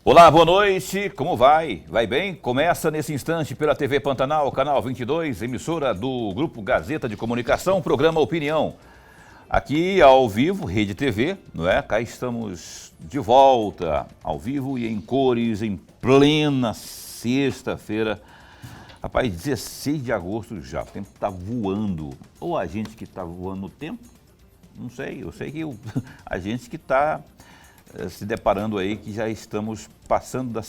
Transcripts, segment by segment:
Olá, boa noite, como vai? Vai bem? Começa nesse instante pela TV Pantanal, canal 22, emissora do Grupo Gazeta de Comunicação, programa Opinião. Aqui ao vivo, Rede TV, não é? Cá estamos de volta, ao vivo e em cores, em plena sexta-feira. Rapaz, 16 de agosto já, o tempo está voando. Ou a gente que está voando no tempo, não sei, eu sei que a gente que está se deparando aí que já estamos passando da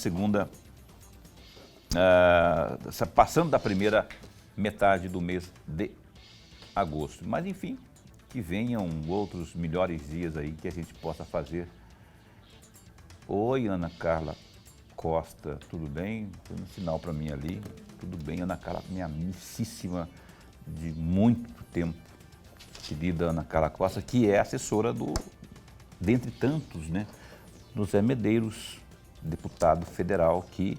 passando da primeira metade do mês de agosto. Mas enfim, que venham outros melhores dias aí que a gente possa fazer. Oi, Ana Carla Costa, tudo bem? Foi um sinal para mim ali. Tudo bem, Ana Carla, minha amicíssima de muito tempo, querida Ana Carla Costa, que é assessora dentre tantos, né, do Zé Medeiros, deputado federal que,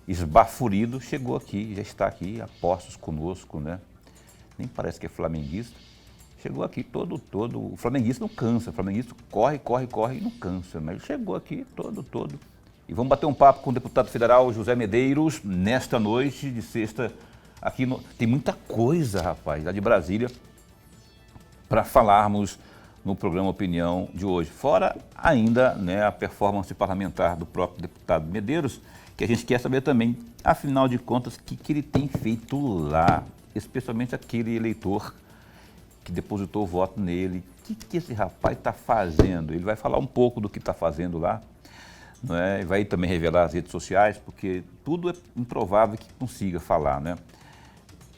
esbaforido, chegou aqui, já está aqui, a postos conosco, né? Nem parece que é flamenguista. Chegou aqui todo, o flamenguista não cansa, o flamenguista corre e não cansa, mas ele chegou aqui todo. E vamos bater um papo com o deputado federal José Medeiros nesta noite de sexta. Aqui tem muita coisa, rapaz, lá de Brasília, para falarmos no programa Opinião de hoje. Fora ainda, né, a performance parlamentar do próprio deputado Medeiros, que a gente quer saber também, afinal de contas, o que ele tem feito lá, especialmente aquele eleitor que depositou o voto nele. O que esse rapaz está fazendo? Ele vai falar um pouco do que está fazendo lá, não é? Vai também revelar as redes sociais, porque tudo é improvável que consiga falar, né?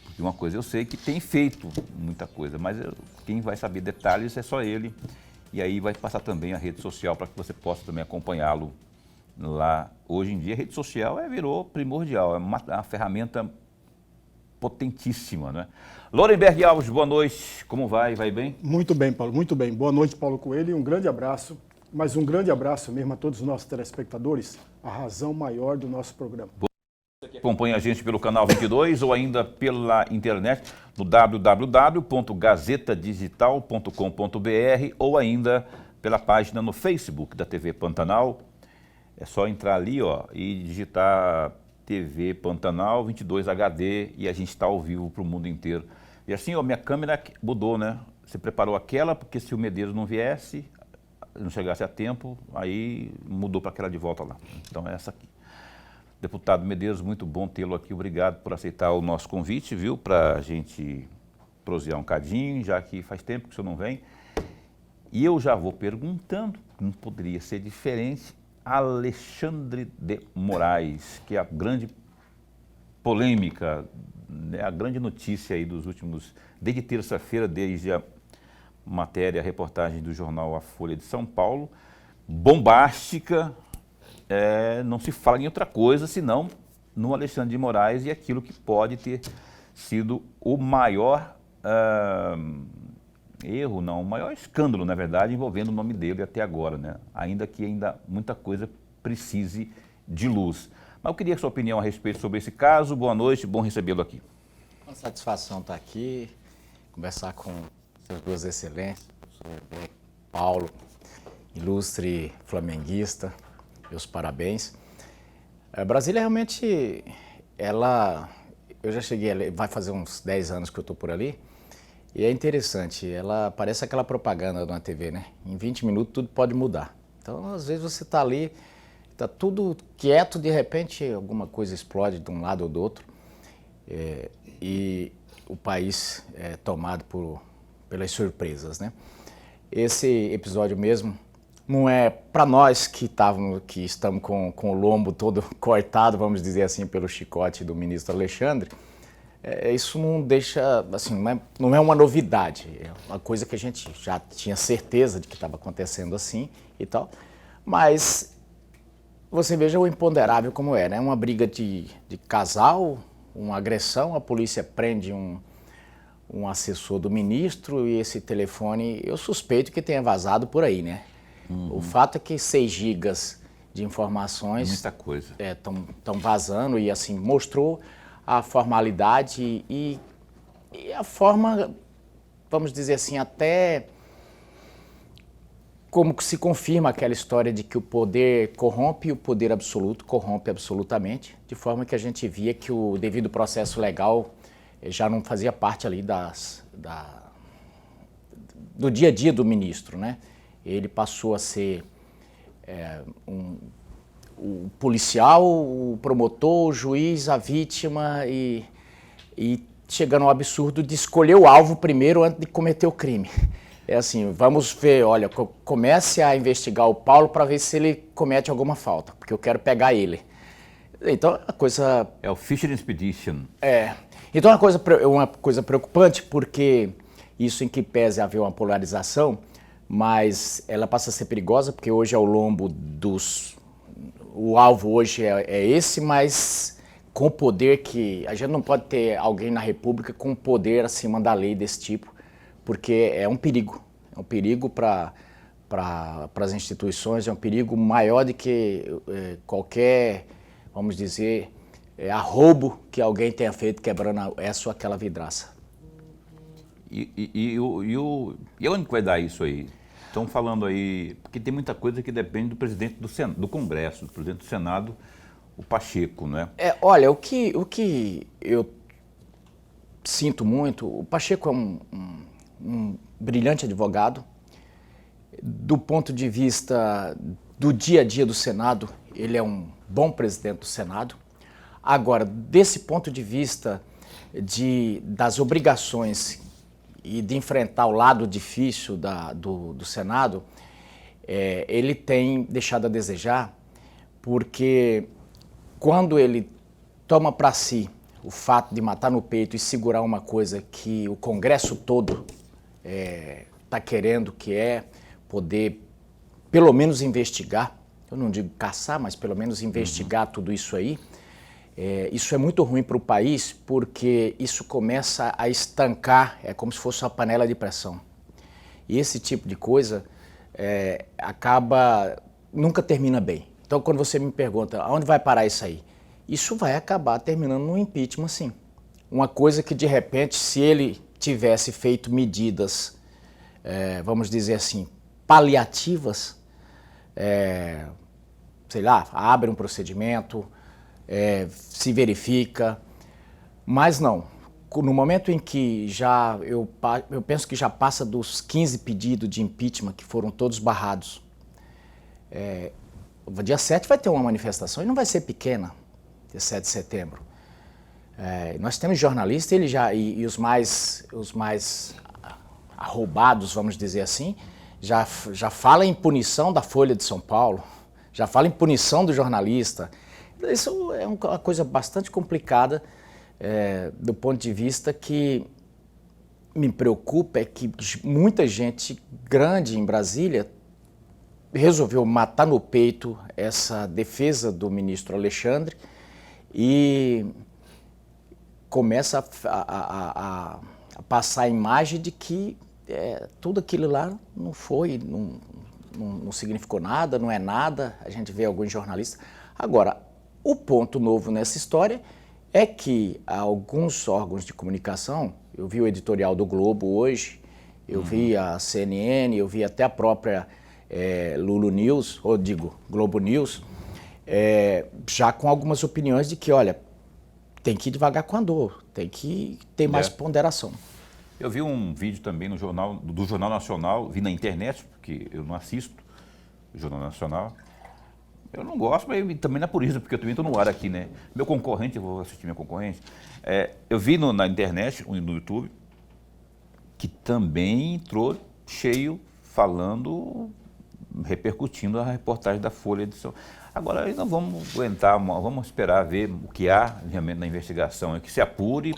Porque uma coisa eu sei que tem feito muita coisa, mas quem vai saber detalhes é só ele. E aí vai passar também a rede social para que você possa também acompanhá-lo lá. Hoje em dia a rede social virou primordial, é uma ferramenta potentíssima, né? Lorenberg Alves, boa noite, como vai? Vai bem? Muito bem, Paulo, muito bem. Boa noite, Paulo Coelho, e um grande abraço, mas um grande abraço mesmo a todos os nossos telespectadores, a razão maior do nosso programa. Acompanhe a gente pelo canal 22 ou ainda pela internet no www.gazetadigital.com.br ou ainda pela página no Facebook da TV Pantanal. É só entrar ali, ó, e digitar TV Pantanal 22 HD e a gente está ao vivo para o mundo inteiro. E assim, ó, minha câmera mudou, né? Você preparou aquela porque se o Medeiros não viesse, não chegasse a tempo, aí mudou para aquela de volta lá. Então é essa aqui. Deputado Medeiros, muito bom tê-lo aqui. Obrigado por aceitar o nosso convite, viu? Para a gente prosear um cadinho, já que faz tempo que o senhor não vem. E eu já vou perguntando, não poderia ser diferente, Alexandre de Moraes, que é a grande polêmica, né, a grande notícia aí dos últimos, desde terça-feira, desde a matéria, a reportagem do jornal A Folha de São Paulo, bombástica. Não se fala em outra coisa senão no Alexandre de Moraes e aquilo que pode ter sido o maior erro, não, o maior escândalo, na verdade, envolvendo o nome dele até agora, né? Ainda que muita coisa precise de luz. Mas eu queria a sua opinião a respeito sobre esse caso. Boa noite, bom recebê-lo aqui. Uma satisfação estar aqui, conversar com suas duas excelências, Paulo, ilustre flamenguista. Meus parabéns. Brasília realmente, eu já cheguei, vai fazer uns 10 anos que eu estou por ali, e é interessante, ela parece aquela propaganda na TV, né? Em 20 minutos tudo pode mudar. Então, às vezes você está ali, está tudo quieto, de repente alguma coisa explode de um lado ou do outro, e o país é tomado pelas surpresas, né? Esse episódio mesmo, não é para nós que estamos com o lombo todo cortado, vamos dizer assim, pelo chicote do ministro Alexandre. Isso não deixa, assim, não é uma novidade. É uma coisa que a gente já tinha certeza de que estava acontecendo assim e tal. Mas você veja o imponderável como é, né? Uma briga de casal, uma agressão, a polícia prende um assessor do ministro e esse telefone, eu suspeito que tenha vazado por aí, né? O fato é que 6 gigas de informações muita coisa estão vazando e assim mostrou a formalidade e a forma, vamos dizer assim, até como que se confirma aquela história de que o poder corrompe e o poder absoluto corrompe absolutamente, de forma que a gente via que o devido processo legal já não fazia parte ali do dia a dia do ministro, né? Ele passou a ser o policial, o promotor, o juiz, a vítima e chegando ao absurdo de escolher o alvo primeiro antes de cometer o crime. É assim, vamos ver, olha, comece a investigar o Paulo para ver se ele comete alguma falta, porque eu quero pegar ele. Então, a coisa... É o Fishing Expedition. Então, uma coisa preocupante, porque isso em que pese haver uma polarização, mas ela passa a ser perigosa, porque hoje é o lombo dos... O alvo hoje é esse, mas com o poder que... A gente não pode ter alguém na República com poder acima da lei desse tipo, porque é um perigo para as instituições, é um perigo maior do que qualquer, vamos dizer, arroubo que alguém tenha feito quebrando essa ou aquela vidraça. E onde que vai dar isso aí? Estão falando aí, porque tem muita coisa que depende do presidente do Congresso, do presidente do Senado, o Pacheco, né? Olha, o que eu sinto muito, o Pacheco é um brilhante advogado. Do ponto de vista do dia a dia do Senado, ele é um bom presidente do Senado. Agora, desse ponto de vista das obrigações e de enfrentar o lado difícil do Senado, ele tem deixado a desejar, porque quando ele toma para si o fato de matar no peito e segurar uma coisa que o Congresso todo está querendo, que é poder pelo menos investigar, eu não digo caçar, mas pelo menos investigar tudo isso aí, isso é muito ruim para o país, porque isso começa a estancar, é como se fosse uma panela de pressão. E esse tipo de coisa nunca termina bem. Então, quando você me pergunta, aonde vai parar isso aí? Isso vai acabar terminando no impeachment, sim. Uma coisa que, de repente, se ele tivesse feito medidas, vamos dizer assim, paliativas, sei lá, abre um procedimento, se verifica, mas não. No momento em que eu penso que já passa dos 15 pedidos de impeachment que foram todos barrados, dia 7 vai ter uma manifestação e não vai ser pequena, dia 7 de setembro. Nós temos jornalistas e os mais arrobados, vamos dizer assim, já fala em punição da Folha de São Paulo, já fala em punição do jornalista. Isso é uma coisa bastante complicada do ponto de vista que me preocupa é que muita gente grande em Brasília resolveu matar no peito essa defesa do ministro Alexandre e começa a passar a imagem de que tudo aquilo lá não foi, não significou nada, não é nada. A gente vê alguns jornalistas. Agora, o ponto novo nessa história é que alguns órgãos de comunicação, eu vi o editorial do Globo hoje, eu vi a CNN, eu vi até a própria Lulu News, ou digo, Globo News, já com algumas opiniões de que, olha, tem que ir devagar com a dor, tem que ter mais ponderação. Eu vi um vídeo também do Jornal Nacional, vi na internet, porque eu não assisto o Jornal Nacional. Eu não gosto, mas também não é por isso, porque eu também estou no ar aqui, né? Meu concorrente, eu vou assistir minha concorrente. Eu vi na internet, no YouTube, que também entrou cheio falando, repercutindo a reportagem da Folha de São Paulo. Agora, nós não vamos aguentar, vamos esperar ver o que há realmente na investigação, que se apure.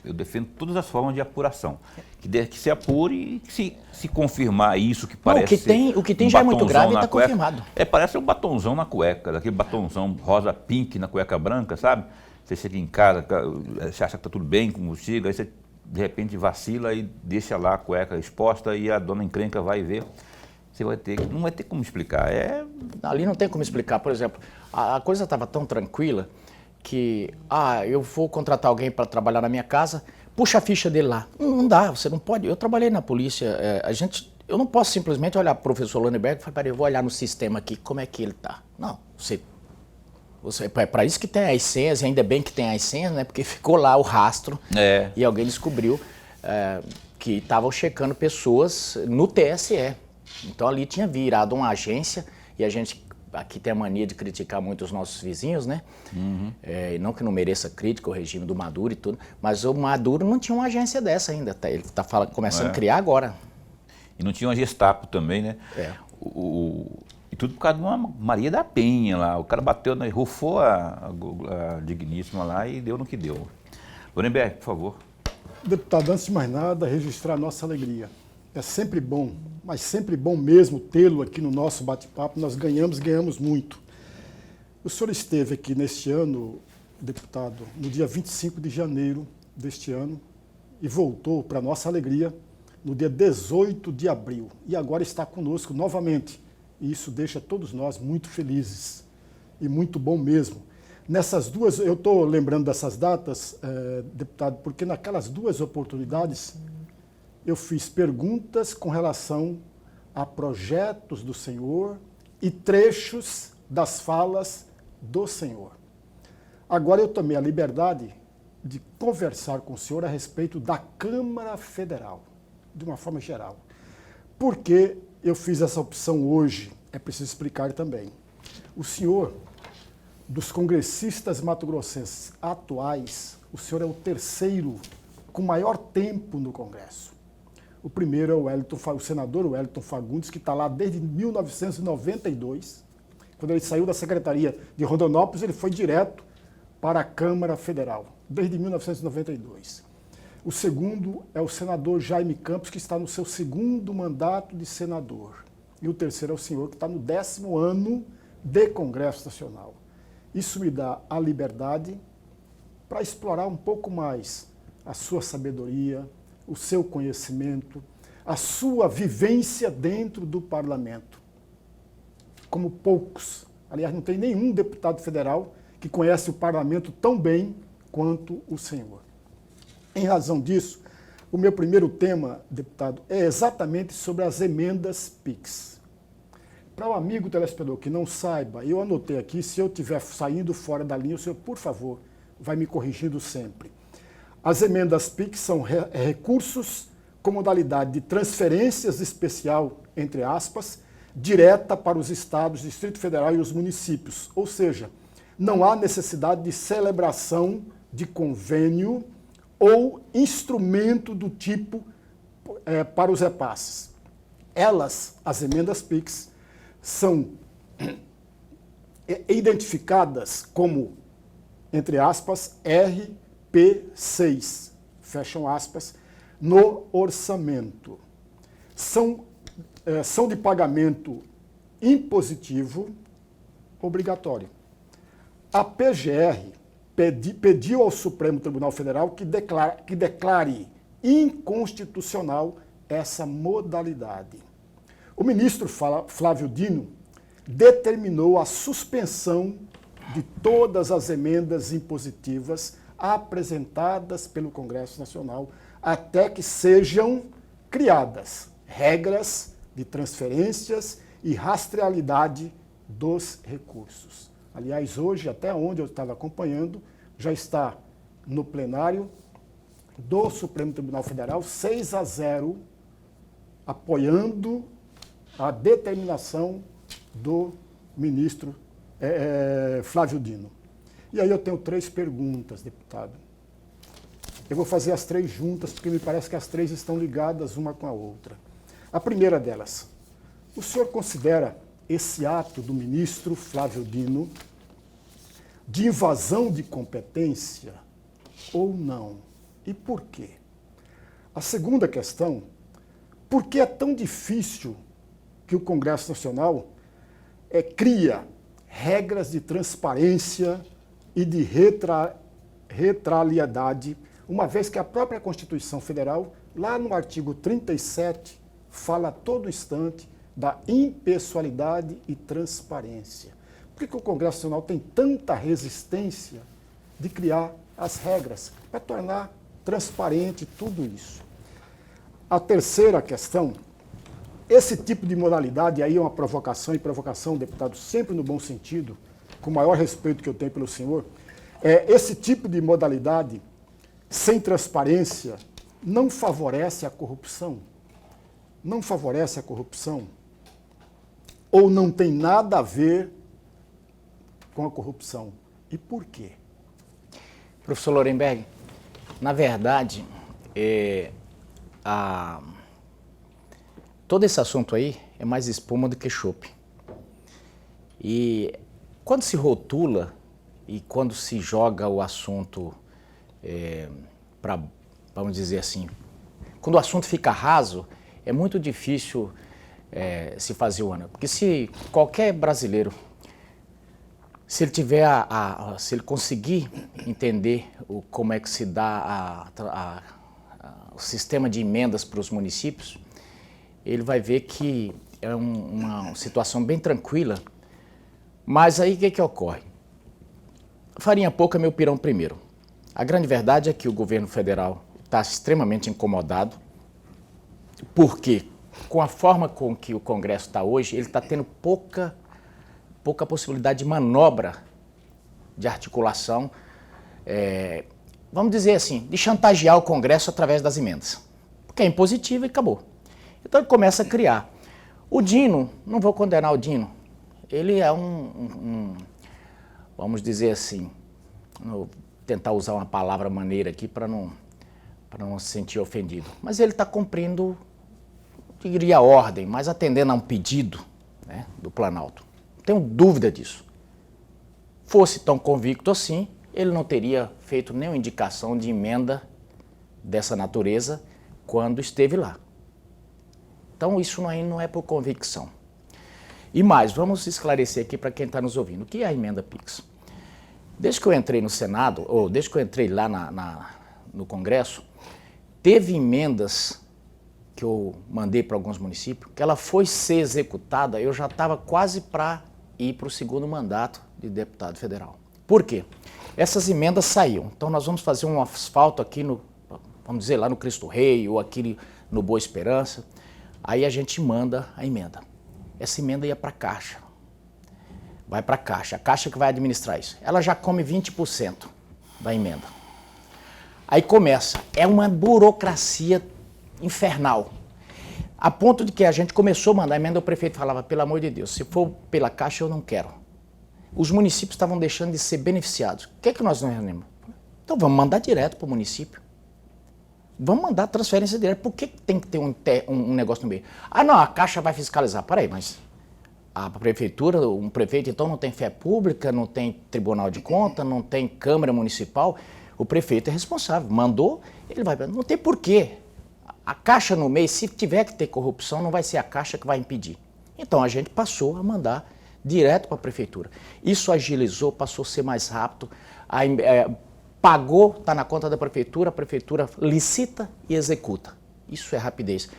Eu defendo todas as formas de apuração. Que se apure e que se confirmar isso que parece o que tem já é muito grave e está confirmado. Parece um batonzão na cueca, aquele batonzão rosa pink na cueca branca, sabe? Você chega em casa, você acha que está tudo bem com o chega, aí você de repente vacila e deixa lá a cueca exposta e a dona encrenca vai ver. Você não vai ter como explicar. Ali não tem como explicar. Por exemplo, a coisa estava tão tranquila que, eu vou contratar alguém para trabalhar na minha casa, puxa a ficha dele lá. Não dá, você não pode. Eu trabalhei na polícia, eu não posso simplesmente olhar para o professor Landenberg e falar, peraí, eu vou olhar no sistema aqui, como é que ele está. Não, é para isso que tem as senhas, e ainda bem que tem as senhas, né? Porque ficou lá o rastro e alguém descobriu que estavam checando pessoas no TSE. Então ali tinha virado uma agência, e a gente aqui tem a mania de criticar muito os nossos vizinhos, né? E não que não mereça crítica o regime do Maduro e tudo, mas o Maduro não tinha uma agência dessa ainda, ele está começando a criar agora. E não tinha uma Gestapo também, né? E tudo por causa de uma Maria da Penha lá. O cara bateu, rufou a digníssima lá e deu no que deu. Landenberg, por favor. Deputado, antes de mais nada, registrar a nossa alegria. É sempre bom, mas sempre bom mesmo tê-lo aqui no nosso bate-papo. Nós ganhamos muito. O senhor esteve aqui neste ano, deputado, no dia 25 de janeiro deste ano e voltou, para nossa alegria, no dia 18 de abril. E agora está conosco novamente. E isso deixa todos nós muito felizes e muito bom mesmo. Nessas duas, eu estou lembrando dessas datas, deputado, porque naquelas duas oportunidades eu fiz perguntas com relação a projetos do senhor e trechos das falas do senhor. Agora eu tomei a liberdade de conversar com o senhor a respeito da Câmara Federal, de uma forma geral. Por que eu fiz essa opção hoje? É preciso explicar também. O senhor, dos congressistas mato-grossenses atuais, o senhor é o terceiro com maior tempo no Congresso. O primeiro é o senador Wellington Fagundes, que está lá desde 1992. Quando ele saiu da Secretaria de Rondonópolis, ele foi direto para a Câmara Federal, desde 1992. O segundo é o senador Jaime Campos, que está no seu segundo mandato de senador. E o terceiro é o senhor, que está no 10º ano de Congresso Nacional. Isso me dá a liberdade para explorar um pouco mais a sua sabedoria, o seu conhecimento, a sua vivência dentro do parlamento. Como poucos, aliás, não tem nenhum deputado federal que conhece o parlamento tão bem quanto o senhor. Em razão disso, o meu primeiro tema, deputado, é exatamente sobre as emendas PIX. Para o amigo telespectador que não saiba, eu anotei aqui, se eu estiver saindo fora da linha, o senhor, por favor, vai me corrigindo sempre. As emendas PIX são recursos com modalidade de transferências especial, entre aspas, direta para os estados, Distrito Federal e os municípios. Ou seja, não há necessidade de celebração de convênio ou instrumento do tipo para os repasses. Elas, as emendas PIX, são identificadas como, entre aspas, RP6, fecham aspas, no orçamento. São de pagamento impositivo obrigatório. A PGR pediu ao Supremo Tribunal Federal que declare inconstitucional essa modalidade. O ministro Flávio Dino determinou a suspensão de todas as emendas impositivas apresentadas pelo Congresso Nacional até que sejam criadas regras de transferências e rastreabilidade dos recursos. Aliás, hoje, até onde eu estava acompanhando, já está no plenário do Supremo Tribunal Federal 6-0, apoiando a determinação do ministro Flávio Dino. E aí eu tenho 3 perguntas, deputado. Eu vou fazer as 3 juntas, porque me parece que as 3 estão ligadas uma com a outra. A primeira delas, o senhor considera esse ato do ministro Flávio Dino de invasão de competência ou não? E por quê? A segunda questão, por que é tão difícil que o Congresso Nacional cria regras de transparência e de retraliedade, uma vez que a própria Constituição Federal, lá no artigo 37, fala a todo instante da impessoalidade e transparência. Por que o Congresso Nacional tem tanta resistência de criar as regras para tornar transparente tudo isso? A terceira questão Esse tipo de modalidade, aí é uma provocação, e provocação, deputado, sempre no bom sentido, com o maior respeito que eu tenho pelo senhor, esse tipo de modalidade, sem transparência, não favorece a corrupção. Não favorece a corrupção. Ou não tem nada a ver com a corrupção. E por quê? Professor Lorenberg, na verdade, todo esse assunto aí é mais espuma do que chope. E quando se rotula e quando se joga o assunto para, vamos dizer assim, quando o assunto fica raso, é muito difícil se fazer o ano. Porque se qualquer brasileiro, se ele tiver se ele conseguir entender como é que se dá o sistema de emendas para os municípios, ele vai ver que é uma situação bem tranquila. Mas aí o que ocorre? Farinha pouca, meu pirão primeiro. A grande verdade é que o governo federal está extremamente incomodado, porque com a forma com que o Congresso está hoje, ele está tendo pouca possibilidade de manobra, de articulação, vamos dizer assim, de chantagear o Congresso através das emendas. Porque é impositiva e acabou. Então ele começa a criar. O Dino, não vou condenar o Dino, ele é vamos dizer assim, vou tentar usar uma palavra maneira aqui para não se sentir ofendido, mas ele está cumprindo, diria, ordem, mas atendendo a um pedido, né, do Planalto. Não tenho dúvida disso. Fosse tão convicto assim, ele não teria feito nenhuma indicação de emenda dessa natureza quando esteve lá. Então isso não é por convicção. E mais, vamos esclarecer aqui para quem está nos ouvindo. O que é a emenda PIX? Desde que eu entrei no Senado, ou desde que eu entrei lá no Congresso, teve emendas que eu mandei para alguns municípios, que ela foi ser executada, eu já estava quase para ir para o segundo mandato de deputado federal. Por quê? Essas emendas saíam. Então nós vamos fazer um asfalto aqui vamos dizer, lá no Cristo Rei, ou aqui no Boa Esperança. Aí a gente manda a emenda. Essa emenda ia para a Caixa. Vai para a Caixa que vai administrar isso. Ela já come 20% da emenda. Aí começa, é uma burocracia infernal. A ponto de que a gente começou a mandar a emenda, o prefeito falava, pelo amor de Deus, se for pela Caixa eu não quero. Os municípios estavam deixando de ser beneficiados. O que é que nós não reunimos? Então vamos mandar direto para o município. Vamos mandar transferência direta. Por que tem que ter um negócio no meio? Ah, não, a Caixa vai fiscalizar. Peraí, mas a prefeitura, um prefeito, então não tem fé pública, não tem tribunal de conta, não tem Câmara Municipal. O prefeito é responsável. Mandou, ele vai... Não tem porquê. A Caixa no meio, se tiver que ter corrupção, não vai ser a Caixa que vai impedir. Então a gente passou a mandar direto para a prefeitura. Isso agilizou, passou a ser mais rápido. Pagou, está na conta da prefeitura, a prefeitura licita e executa. Isso é rapidez.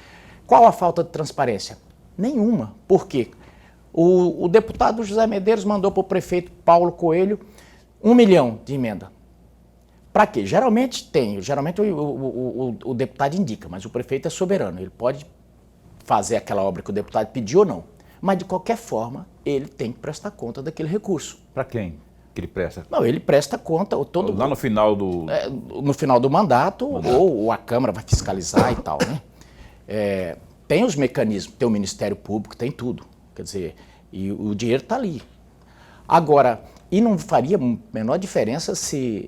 Qual a falta de transparência? Nenhuma. Por quê? O deputado José Medeiros mandou para o prefeito Paulo Coelho 1 milhão de emenda. Para quê? Geralmente o deputado indica, mas o prefeito é soberano. Ele pode fazer aquela obra que o deputado pediu ou não. Mas, de qualquer forma, ele tem que prestar conta daquele recurso. Para quem que ele presta? Não, ele presta conta. Lá no final do... no final do mandato, ou a Câmara vai fiscalizar e tal, né? Tem os mecanismos, tem o Ministério Público, tem tudo. Quer dizer, e o dinheiro está ali. Agora, e não faria menor diferença se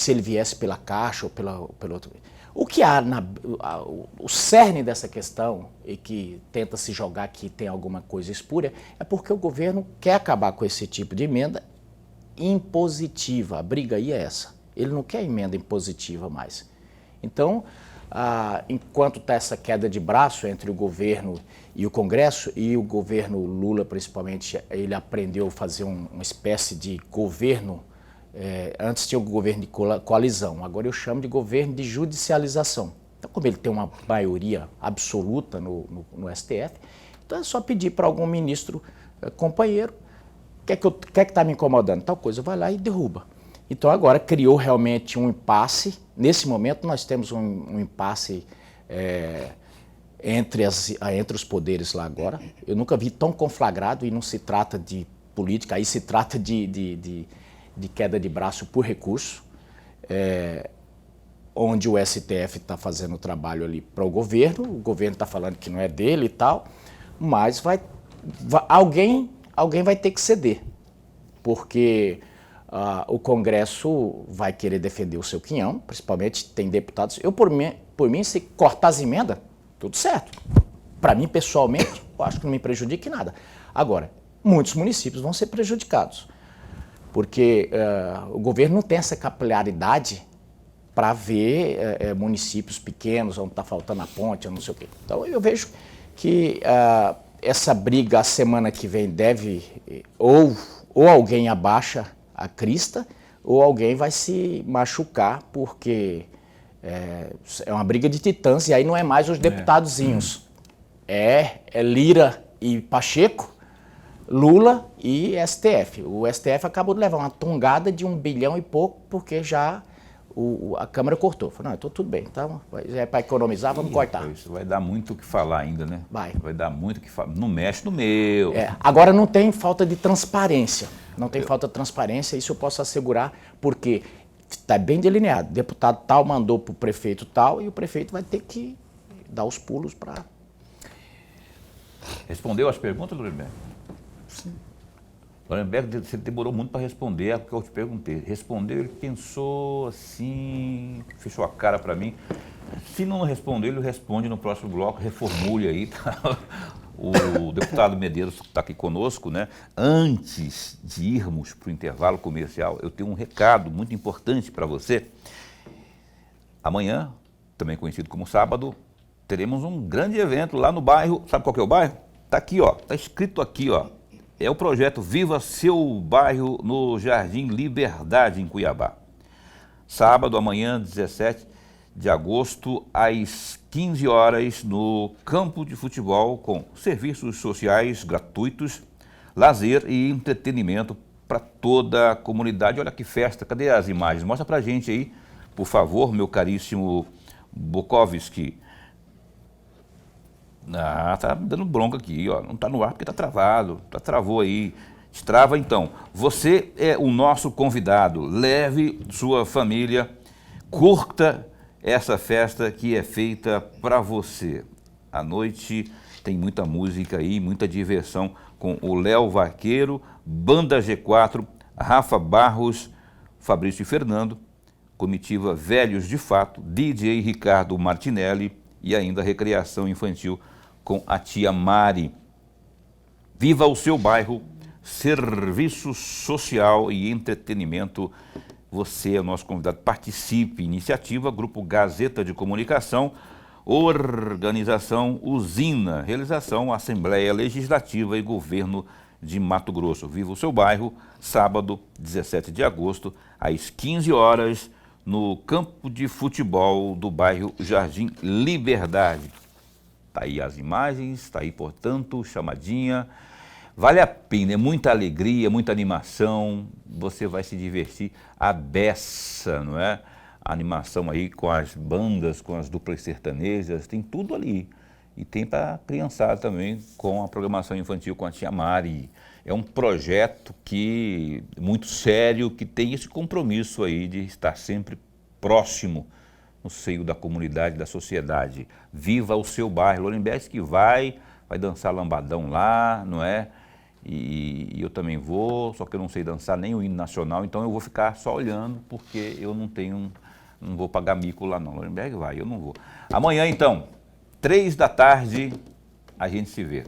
ele viesse pela Caixa ou pelo outro. O que há, o cerne dessa questão, e que tenta se jogar que tem alguma coisa espúria, é porque o governo quer acabar com esse tipo de emenda impositiva. A briga aí é essa. Ele não quer emenda impositiva mais. Então, enquanto está essa queda de braço entre o governo e o Congresso, e o governo Lula, principalmente, ele aprendeu a fazer uma espécie de governo. Antes tinha o governo de coalizão, agora eu chamo de governo de judicialização. Então, como ele tem uma maioria absoluta no STF, então é só pedir para algum ministro companheiro, o que está me incomodando? Tal coisa, vai lá e derruba. Então agora criou realmente um impasse. Nesse momento nós temos um impasse entre os poderes lá agora. Eu nunca vi tão conflagrado, e não se trata de política, aí se trata de queda de braço por recurso, onde o STF está fazendo o trabalho ali para o governo está falando que não é dele e tal, mas alguém vai ter que ceder, porque o Congresso vai querer defender o seu quinhão, principalmente tem deputados. Eu, por mim, se cortar as emendas, tudo certo. Para mim, pessoalmente, eu acho que não me prejudica em nada. Agora, muitos municípios vão ser prejudicados, porque o governo não tem essa capilaridade para ver municípios pequenos, onde está faltando a ponte, não sei o quê. Então, eu vejo que essa briga, a semana que vem, deve ou alguém abaixa a crista, ou alguém vai se machucar, porque é uma briga de titãs, e aí não é mais os deputadozinhos. É Lira e Pacheco, Lula e STF. O STF acabou de levar uma tongada de 1 bilhão e pouco, porque já a Câmara cortou. Falou, não, então tudo bem, então é para economizar, vamos cortar. Isso vai dar muito o que falar ainda, né? Vai dar muito o que falar. Não mexe no meu. Agora não tem falta de transparência. Não tem falta de transparência, isso eu posso assegurar, porque está bem delineado. Deputado tal mandou para o prefeito tal, e o prefeito vai ter que dar os pulos para... Respondeu as perguntas, Lorenberg? Sim. Lorenberg, você demorou muito para responder, é porque eu te perguntei. Respondeu, ele pensou assim, fechou a cara para mim. Se não respondeu, ele responde no próximo bloco, reformule aí, tá? O deputado Medeiros está aqui conosco, né? Antes de irmos para o intervalo comercial, eu tenho um recado muito importante para você. Amanhã, também conhecido como sábado, teremos um grande evento lá no bairro. Sabe qual que é o bairro? Está aqui, ó. Está escrito aqui, ó. É o projeto Viva Seu Bairro no Jardim Liberdade, em Cuiabá. Sábado, amanhã, 17 de agosto, às 15 horas, no campo de futebol, com serviços sociais gratuitos, lazer e entretenimento para toda a comunidade. Olha que festa, cadê as imagens? Mostra pra gente aí, por favor, meu caríssimo Bukovski. Tá me dando bronca aqui, ó. Não tá no ar porque tá travado, travou aí. Destrava então. Você é o nosso convidado. Leve sua família, curta essa festa que é feita para você. À noite tem muita música aí, muita diversão com o Léo Vaqueiro, Banda G4, Rafa Barros, Fabrício e Fernando, comitiva Velhos de Fato, DJ Ricardo Martinelli e ainda recreação infantil com a tia Mari. Viva o seu bairro, serviço social e entretenimento. Você é o nosso convidado, participe. Iniciativa, Grupo Gazeta de Comunicação, Organização Usina, realização Assembleia Legislativa e Governo de Mato Grosso. Viva o seu bairro, sábado, 17 de agosto, às 15 horas, no campo de futebol do bairro Jardim Liberdade. Está aí as imagens, está aí, portanto, chamadinha. Vale a pena, é muita alegria, muita animação, você vai se divertir à beça, não é? A animação aí com as bandas, com as duplas sertanejas, tem tudo ali. E tem para criançada também, com a programação infantil com a tia Mari. É um projeto muito sério, que tem esse compromisso aí de estar sempre próximo no seio da comunidade, da sociedade. Viva o seu bairro. Lorenberg que vai dançar lambadão lá, não é? E eu também vou, só que eu não sei dançar nem o hino nacional, então eu vou ficar só olhando, porque eu não vou pagar mico lá não. Lorenberg vai, eu não vou. Amanhã então, 3 da tarde, a gente se vê.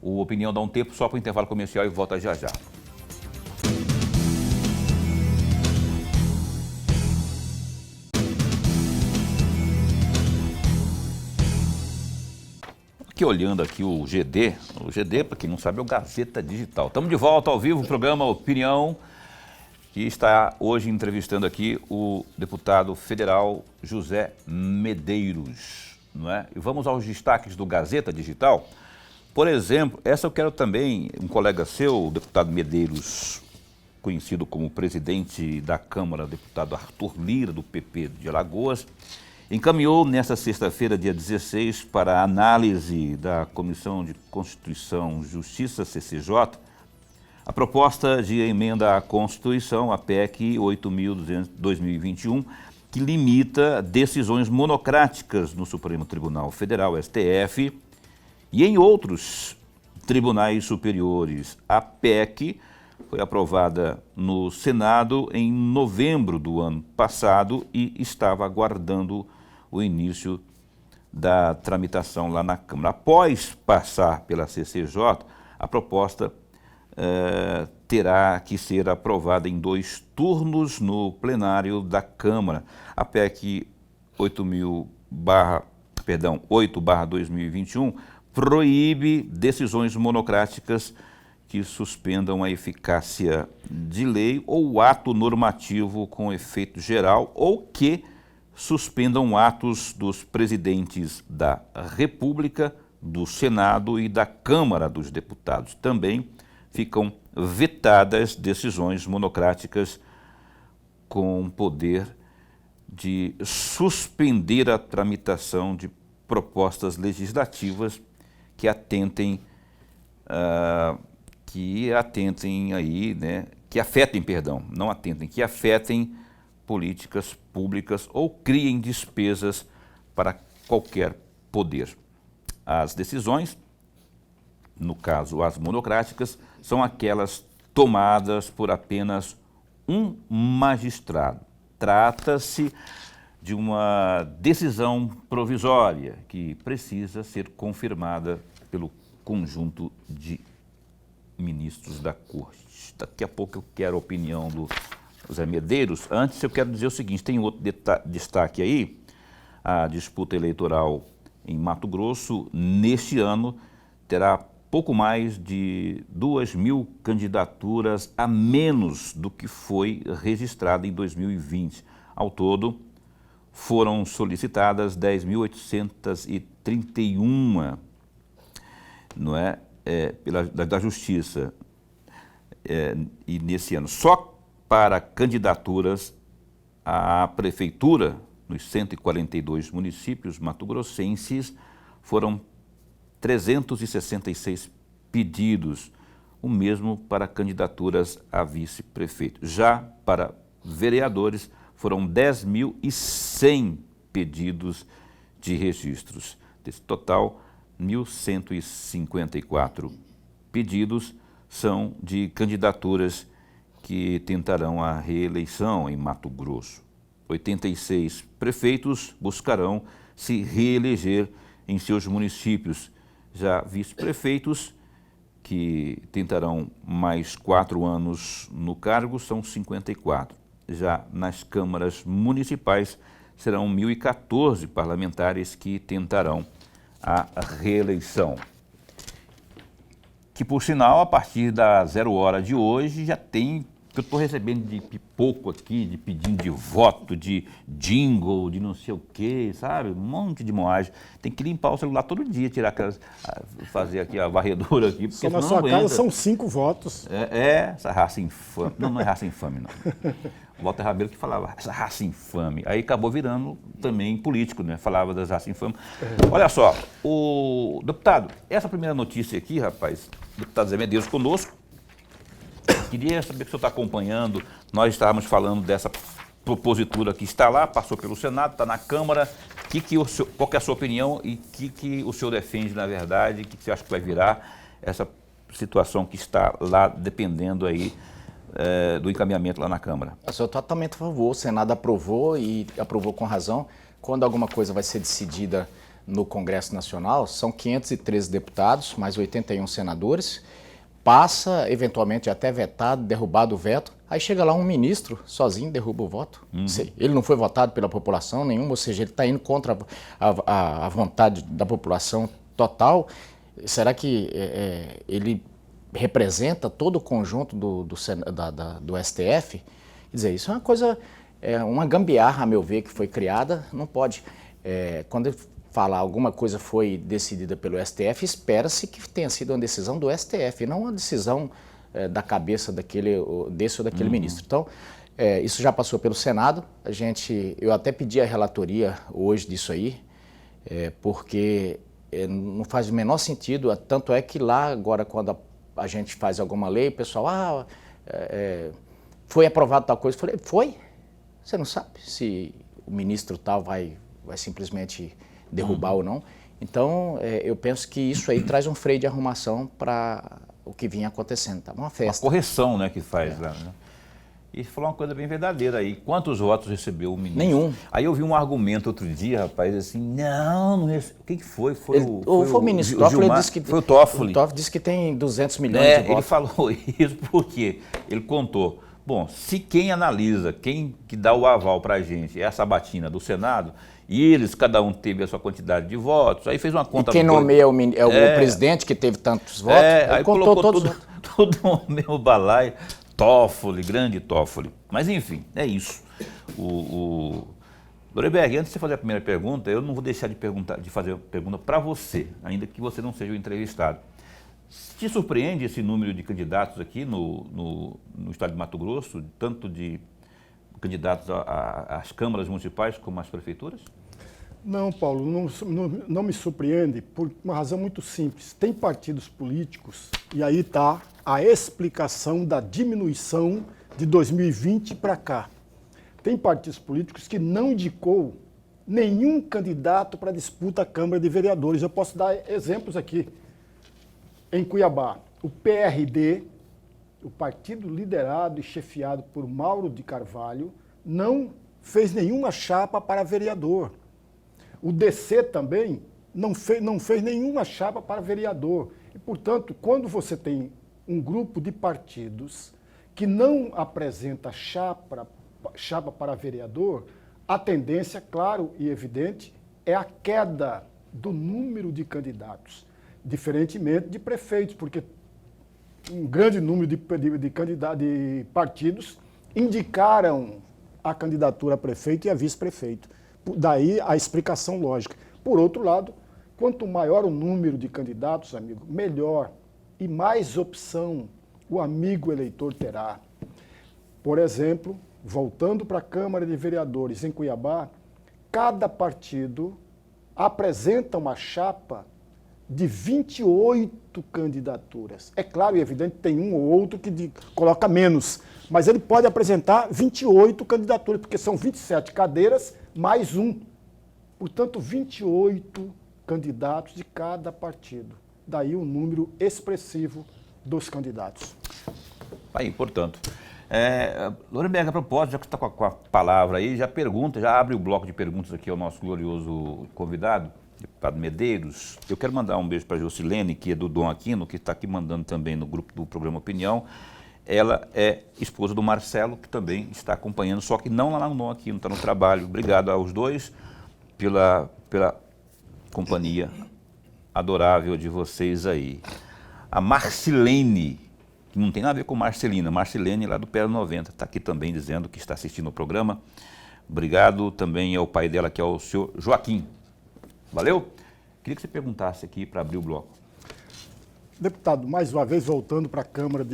O Opinião dá um tempo só para o intervalo comercial e volta já já. Aqui olhando aqui o GD, para quem não sabe, é o Gazeta Digital. Estamos de volta ao vivo, o programa Opinião, que está hoje entrevistando aqui o deputado federal José Medeiros, não é? E vamos aos destaques do Gazeta Digital. Por exemplo, essa eu quero também, um colega seu, o deputado Medeiros, conhecido como presidente da Câmara, deputado Arthur Lira, do PP de Alagoas, encaminhou nesta sexta-feira, dia 16, para a análise da Comissão de Constituição e Justiça, CCJ, a proposta de emenda à Constituição, a PEC 8.200/2021, que limita decisões monocráticas no Supremo Tribunal Federal, STF, e em outros tribunais superiores. A PEC foi aprovada no Senado em novembro do ano passado e estava aguardando o início da tramitação lá na Câmara. Após passar pela CCJ, a proposta terá que ser aprovada em 2 turnos no plenário da Câmara. A PEC 8/2021 proíbe decisões monocráticas que suspendam a eficácia de lei ou ato normativo com efeito geral ou que suspendam atos dos presidentes da República, do Senado e da Câmara dos Deputados. Também ficam vetadas decisões monocráticas com poder de suspender a tramitação de propostas legislativas que atentem que afetem políticas públicas ou criem despesas para qualquer poder. As decisões, no caso as monocráticas, são aquelas tomadas por apenas um magistrado. Trata-se de uma decisão provisória que precisa ser confirmada pelo conjunto de ministros da Corte. Daqui a pouco eu quero a opinião do Zé Medeiros. Antes eu quero dizer o seguinte, tem outro destaque aí, a disputa eleitoral em Mato Grosso, neste ano, terá pouco mais de 2.000 candidaturas a menos do que foi registrado em 2020. Ao todo, foram solicitadas 10.831, da Justiça, e nesse ano. Só para candidaturas à Prefeitura, nos 142 municípios mato-grossenses, foram 366 pedidos, o mesmo para candidaturas a vice-prefeito. Já para vereadores, foram 10.100 pedidos de registros. Desse total, 1.154 pedidos são de candidaturas que tentarão a reeleição em Mato Grosso. 86 prefeitos buscarão se reeleger em seus municípios. Já vice-prefeitos, que tentarão mais 4 anos no cargo, são 54. Já nas câmaras municipais, serão 1.014 parlamentares que tentarão a reeleição. Que, por sinal, a partir da 0 hora de hoje, já tem, que eu estou recebendo de pipoco aqui, de pedindo de voto, de jingle, de não sei o quê, sabe? Um monte de moagem. Tem que limpar o celular todo dia, tirar aquelas, fazer aqui a varredura aqui. Só na sua casa são 5 votos. Essa raça infame. Não é raça infame, não. O Walter Rabelo que falava, essa raça infame. Aí acabou virando também político, né? Falava das raças infames. Olha só, o deputado, essa primeira notícia aqui, rapaz, o deputado Zé Medeiros conosco, queria saber que o senhor está acompanhando, nós estávamos falando dessa propositura que está lá, passou pelo Senado, está na Câmara, qual que é a sua opinião e o que o senhor defende, na verdade, o que você acha que vai virar essa situação que está lá, dependendo aí do encaminhamento lá na Câmara? Eu sou totalmente a favor, o Senado aprovou e aprovou com razão. Quando alguma coisa vai ser decidida no Congresso Nacional, são 513 deputados, mais 81 senadores, passa, eventualmente, até vetado, derrubado o veto, aí chega lá um ministro, sozinho, derruba o voto. Ele não foi votado pela população nenhuma, ou seja, ele está indo contra a vontade da população total. Será que ele representa todo o conjunto do STF? Quer dizer, isso é uma coisa, uma gambiarra, a meu ver, que foi criada, não pode. Quando ele fala alguma coisa foi decidida pelo STF, espera-se que tenha sido uma decisão do STF, não uma decisão da cabeça desse ou daquele ministro. Então, Isso já passou pelo Senado. Eu até pedi a relatoria hoje disso aí, porque não faz o menor sentido. Tanto é que lá, agora, quando a gente faz alguma lei, o pessoal, foi aprovado tal coisa. Eu falei, foi? Você não sabe se o ministro tal vai simplesmente derrubar ou não? Então, eu penso que isso aí traz um freio de arrumação para o que vinha acontecendo. Tá uma festa. Uma correção, né, que faz lá, né? E falou uma coisa bem verdadeira aí. Quantos votos recebeu o ministro? Nenhum. Aí eu vi um argumento outro dia, rapaz, assim, não o que foi? Foi o ministro Toffoli disse que... Foi o Toffoli. O Toffoli disse que tem 200 milhões de votos. Ele falou isso porque ele contou. Bom, se quem analisa, quem que dá o aval pra gente é a sabatina do Senado, e eles, cada um teve a sua quantidade de votos, aí fez uma conta... E quem nomeia o presidente que teve tantos votos, aí contou colocou todos tudo no mesmo balaio. Toffoli, grande Toffoli. Mas enfim, é isso. Loreberg, antes de você fazer a primeira pergunta, eu não vou deixar de fazer a pergunta para você, ainda que você não seja o entrevistado. Te surpreende esse número de candidatos aqui no estado de Mato Grosso, tanto de candidatos às câmaras municipais como às prefeituras? Não, Paulo, não me surpreende por uma razão muito simples. Tem partidos políticos, e aí está a explicação da diminuição de 2020 para cá. Tem partidos políticos que não indicou nenhum candidato para disputa à Câmara de Vereadores. Eu posso dar exemplos aqui. Em Cuiabá, o PRD, o partido liderado e chefiado por Mauro de Carvalho, não fez nenhuma chapa para vereador. O DC também não fez nenhuma chapa para vereador. E, portanto, quando você tem um grupo de partidos que não apresenta chapa para vereador, a tendência, claro e evidente, é a queda do número de candidatos, diferentemente de prefeitos, porque um grande número de partidos indicaram a candidatura a prefeito e a vice-prefeito. Daí a explicação lógica. Por outro lado, quanto maior o número de candidatos, amigo, melhor e mais opção o amigo eleitor terá. Por exemplo, voltando para a Câmara de Vereadores em Cuiabá, cada partido apresenta uma chapa de 28 candidaturas. É claro e evidente que tem um ou outro que coloca menos, mas ele pode apresentar 28 candidaturas, porque são 27 cadeiras mais um. Portanto, 28 candidatos de cada partido. Daí o número expressivo dos candidatos. Aí, portanto. Loreberg, a propósito, já que você está com a palavra aí, já abre o bloco de perguntas aqui ao nosso glorioso convidado, deputado Medeiros. Eu quero mandar um beijo para a Jusilene, que é do Dom Aquino, que está aqui mandando também no grupo do programa Opinião. Ela é esposa do Marcelo, que também está acompanhando, só que não lá no Dom Aquino, está no trabalho. Obrigado aos dois pela companhia adorável de vocês aí. A Marcilene, que não tem nada a ver com Marcelina, Marcilene lá do PL 90, está aqui também dizendo que está assistindo o programa. Obrigado também ao pai dela, que é o senhor Joaquim. Valeu? Queria que você perguntasse aqui para abrir o bloco. Deputado, mais uma vez voltando para a Câmara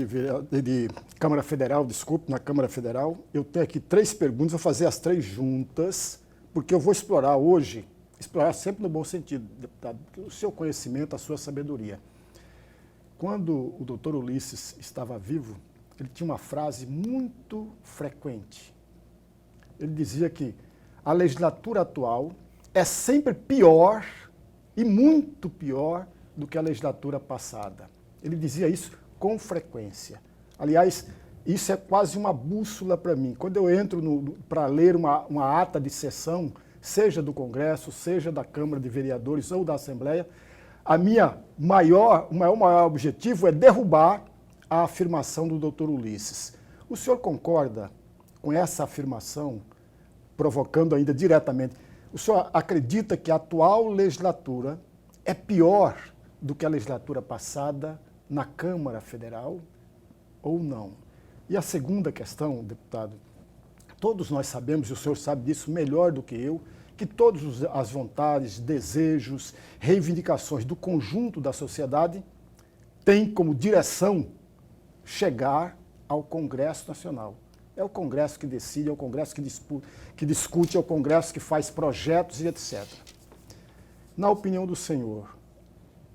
Câmara Federal, na Câmara Federal, eu tenho aqui 3 perguntas, vou fazer as 3 juntas, porque eu vou explorar sempre no bom sentido, deputado, o seu conhecimento, a sua sabedoria. Quando o doutor Ulisses estava vivo, ele tinha uma frase muito frequente. Ele dizia que a legislatura atual é sempre pior e muito pior do que a legislatura passada. Ele dizia isso com frequência. Aliás, isso é quase uma bússola para mim. Quando eu entro para ler uma ata de sessão, seja do Congresso, seja da Câmara de Vereadores ou da Assembleia, o meu maior objetivo é derrubar a afirmação do doutor Ulisses. O senhor concorda com essa afirmação, provocando ainda diretamente? O senhor acredita que a atual legislatura é pior do que a legislatura passada na Câmara Federal ou não? E a segunda questão, deputado, todos nós sabemos, e o senhor sabe disso melhor do que eu, que todas as vontades, desejos, reivindicações do conjunto da sociedade têm como direção chegar ao Congresso Nacional. É o Congresso que decide, é o Congresso que discute, é o Congresso que faz projetos e etc. Na opinião do senhor,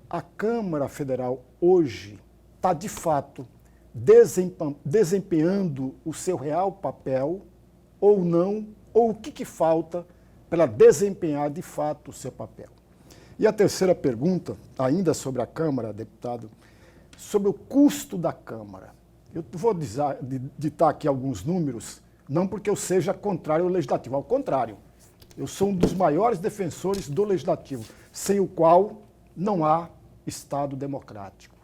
a Câmara Federal hoje está, de fato, desempenhando o seu real papel ou não, ou o que falta para desempenhar, de fato, o seu papel? E a terceira pergunta, ainda sobre a Câmara, deputado, sobre o custo da Câmara. Eu vou ditar aqui alguns números, não porque eu seja contrário ao Legislativo, ao contrário. Eu sou um dos maiores defensores do Legislativo, sem o qual não há Estado democrático.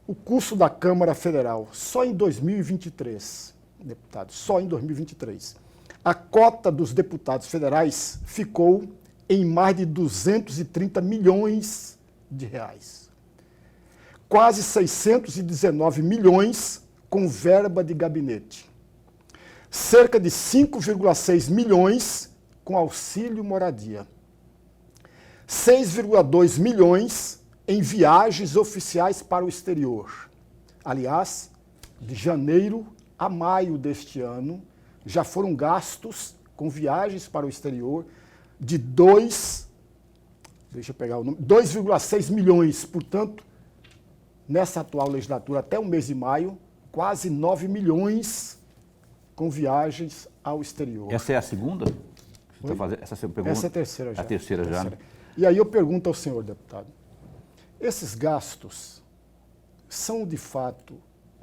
O custo da Câmara Federal, só em 2023, deputado, só em 2023, a cota dos deputados federais ficou em mais de 230 milhões de reais. Quase 619 milhões com verba de gabinete. Cerca de 5,6 milhões com auxílio moradia. 6,2 milhões em viagens oficiais para o exterior. Aliás, de janeiro a maio deste ano, já foram gastos com viagens para o exterior de 2,6 milhões. Portanto, nessa atual legislatura, até o mês de maio, quase 9 milhões com viagens ao exterior. Essa é a segunda? Você tá fazendo, essa é a terceira já. A terceira já, né? E aí eu pergunto ao senhor, deputado, esses gastos são de fato,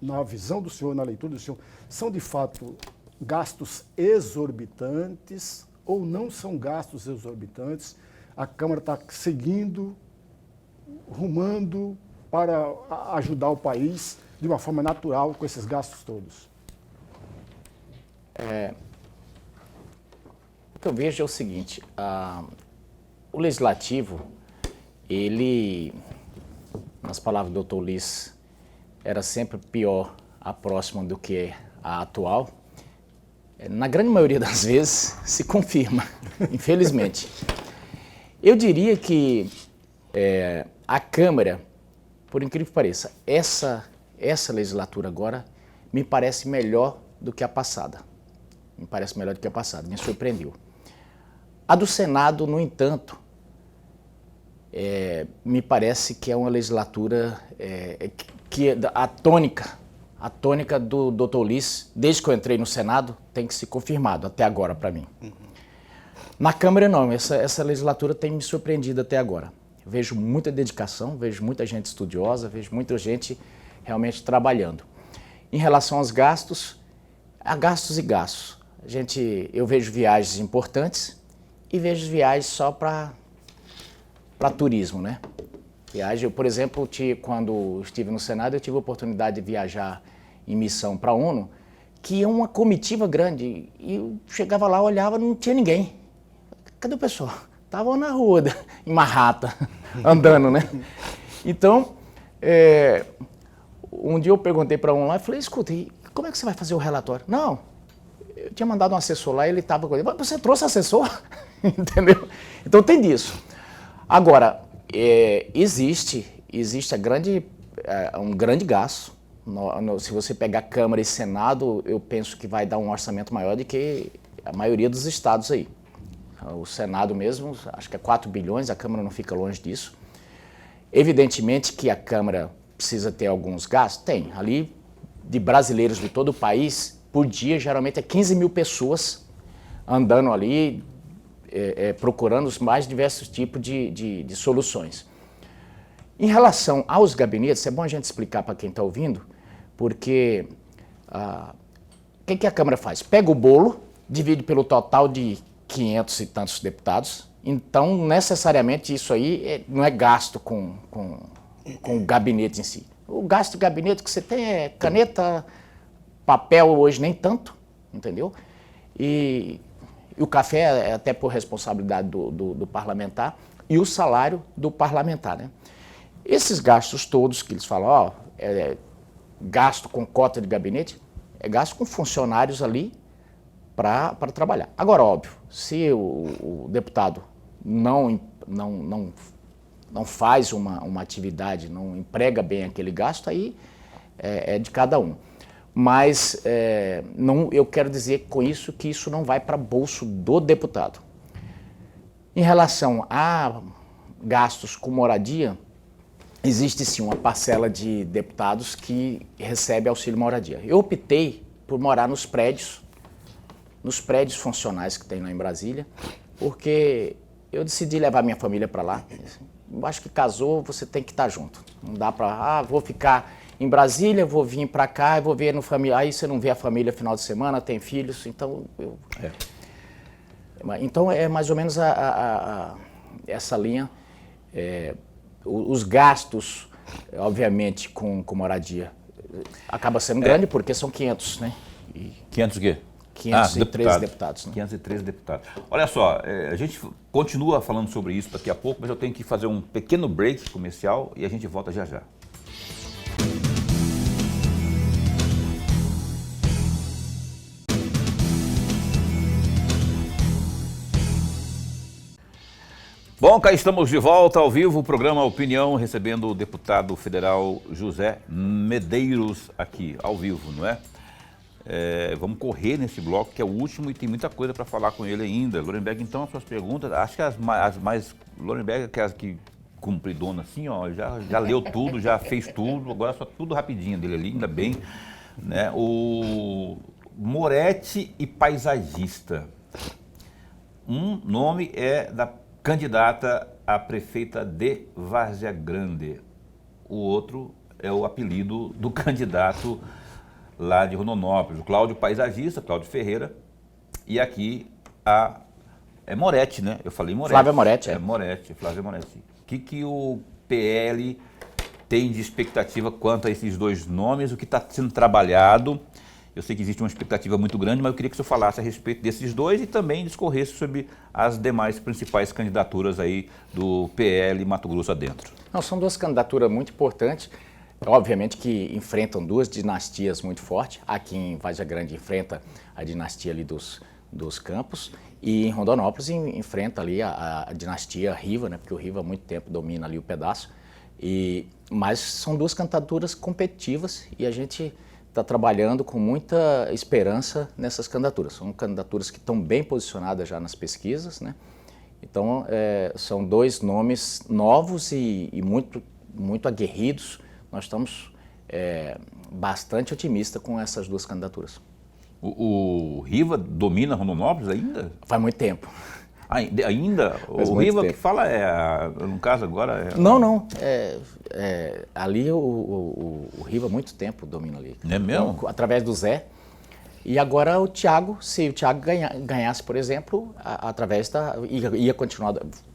na visão do senhor, na leitura do senhor, são de fato gastos exorbitantes ou não são gastos exorbitantes? A Câmara está seguindo, rumando para ajudar o país de uma forma natural com esses gastos todos? O que eu vejo é o seguinte, o Legislativo, ele, nas palavras do Dr. Ulisses, era sempre pior a próxima do que a atual. Na grande maioria das vezes, se confirma, infelizmente. Eu diria que a Câmara, por incrível que pareça, essa legislatura agora me parece melhor do que a passada. Me parece melhor do que a passada, me surpreendeu. A do Senado, no entanto, me parece que é uma legislatura que a tônica do Dr. Ulisses, desde que eu entrei no Senado, tem que ser confirmado até agora para mim. Na Câmara não, essa legislatura tem me surpreendido até agora. Eu vejo muita dedicação, vejo muita gente estudiosa, vejo muita gente realmente trabalhando. Em relação aos gastos, há gastos e gastos. Eu vejo viagens importantes e vejo viagens só para turismo, né? Viagem, por exemplo, quando estive no Senado, eu tive a oportunidade de viajar em missão para a ONU, que é uma comitiva grande, e eu chegava lá, olhava, não tinha ninguém. Cadê o pessoal? Estavam na rua, em Manhattan, andando, né? Então, um dia eu perguntei para um lá e falei, escuta, como é que você vai fazer o relatório? Não, eu tinha mandado um assessor lá e ele estava com ele. Você trouxe assessor? Entendeu? Então tem disso. Agora, existe um grande gasto. Se você pegar Câmara e Senado, eu penso que vai dar um orçamento maior do que a maioria dos estados aí. O Senado mesmo, acho que é 4 bilhões, a Câmara não fica longe disso. Evidentemente que a Câmara precisa ter alguns gastos, tem. Ali, de brasileiros de todo o país, por dia, geralmente é 15 mil pessoas andando ali, procurando os mais diversos tipos de soluções. Em relação aos gabinetes, é bom a gente explicar para quem está ouvindo, porque o que a Câmara faz? Pega o bolo, divide pelo total de 500 e tantos deputados, então necessariamente isso aí não é gasto com o gabinete em si. O gasto de gabinete que você tem é caneta, papel hoje nem tanto, entendeu? E o café é até por responsabilidade do parlamentar e o salário do parlamentar, né? Esses gastos todos que eles falam, gasto com cota de gabinete, é gasto com funcionários ali para trabalhar. Agora, óbvio, se o deputado não faz uma atividade, não emprega bem aquele gasto, aí é de cada um. mas não, eu quero dizer com isso que isso não vai para bolso do deputado. Em relação a gastos com moradia, existe sim uma parcela de deputados que recebe auxílio moradia. Eu optei por morar nos prédios funcionais que tem lá em Brasília, porque eu decidi levar minha família para lá. Eu acho que casou, você tem que estar junto. Não dá para, vou ficar em Brasília, vou vir para cá, vou ver no família. Aí você não vê a família final de semana, tem filhos, então Então é mais ou menos essa linha. Os gastos, obviamente, com moradia, acaba sendo grande porque são 500, né? 500 o quê? 513 deputados. Né? 513 deputados. Olha só, a gente continua falando sobre isso daqui a pouco, mas eu tenho que fazer um pequeno break comercial e a gente volta já já. Bom, cá estamos de volta ao vivo, o programa Opinião, recebendo o deputado federal José Medeiros aqui, ao vivo, não é? Vamos correr nesse bloco, que é o último e tem muita coisa para falar com ele ainda. Lorenberg, então, as suas perguntas, acho que as mais... Lorenberg, aquelas que cumpridona assim, ó, já leu tudo, já fez tudo, agora só tudo rapidinho dele ali, ainda bem. Né? O Moretti e paisagista. Um nome é da candidata a prefeita de Várzea Grande. O outro é o apelido do candidato lá de Rondonópolis, o Cláudio Paisagista, Cláudio Ferreira, e aqui é Moretti, né? Eu falei Moretti. Flávia Moretti. Moretti, Flávia Moretti. O que o PL tem de expectativa quanto a esses dois nomes, o que está sendo trabalhado? Eu sei que existe uma expectativa muito grande, mas eu queria que o senhor falasse a respeito desses dois e também discorresse sobre as demais principais candidaturas aí do PL Mato Grosso adentro. Não, são duas candidaturas muito importantes, obviamente que enfrentam duas dinastias muito fortes. Aqui em Várzea Grande enfrenta a dinastia ali dos Campos e em Rondonópolis enfrenta ali a dinastia Riva, né, porque o Riva há muito tempo domina ali o pedaço. Mas são duas candidaturas competitivas e a gente está trabalhando com muita esperança nessas candidaturas. São candidaturas que estão bem posicionadas já nas pesquisas, né? Então, são dois nomes novos e muito aguerridos. Nós estamos bastante otimistas com essas duas candidaturas. O Riva domina Rondonópolis ainda? Faz muito tempo. Ainda? O Riva que fala no caso agora... Não. Ali o Riva há muito tempo domina ali. É mesmo? Através do Zé. E agora o Thiago, se o Thiago ganhasse, por exemplo, através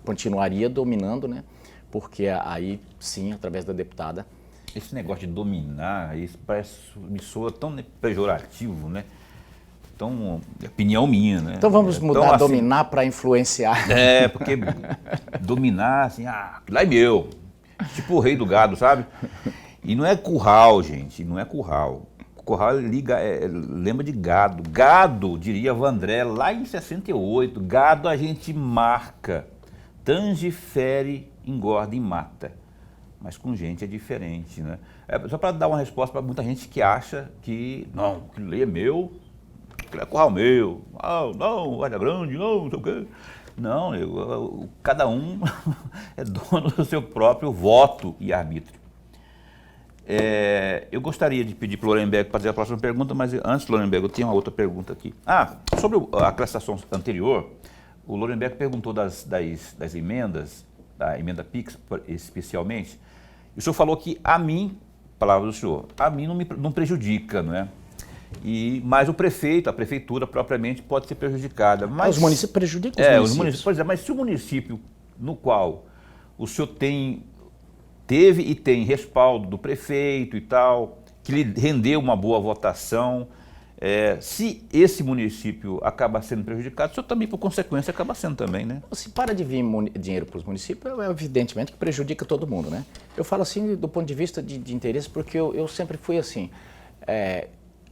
continuaria dominando, né? Porque aí sim, através da deputada. Esse negócio de dominar, isso me soa tão pejorativo, né? Então, opinião minha, né? Então vamos mudar assim, dominar para influenciar. Porque dominar, assim, lá é meu. Tipo o rei do gado, sabe? E não é curral, gente, não é curral. Curral lembra de gado. Gado, diria Vandré, lá em 68, gado a gente marca. Tange, fere, engorda e mata. Mas com gente é diferente, né? Só para dar uma resposta para muita gente que acha que, não, aquilo ali é meu, aquilo é curral meu, não, Várzea Grande, não sei o quê. Não, cada um é dono do seu próprio voto e arbítrio. Eu gostaria de pedir para o Lorenberg fazer a próxima pergunta, mas antes, Lorenberg, eu tenho uma outra pergunta aqui. Sobre a classificação anterior, o Lorenberg perguntou das emendas, da emenda PIX especialmente, e o senhor falou que a mim, palavra do senhor, a mim não prejudica, não é? Mas o prefeito, a prefeitura propriamente pode ser prejudicada. Mas, os municípios prejudicam os municípios. Pois é, mas se o município no qual o senhor teve e tem respaldo do prefeito e tal, que lhe rendeu uma boa votação, se esse município acaba sendo prejudicado, o senhor também, por consequência, acaba sendo também, né? Se para de vir dinheiro para os municípios, evidentemente que prejudica todo mundo, né? Eu falo assim do ponto de vista de interesse, porque eu sempre fui assim.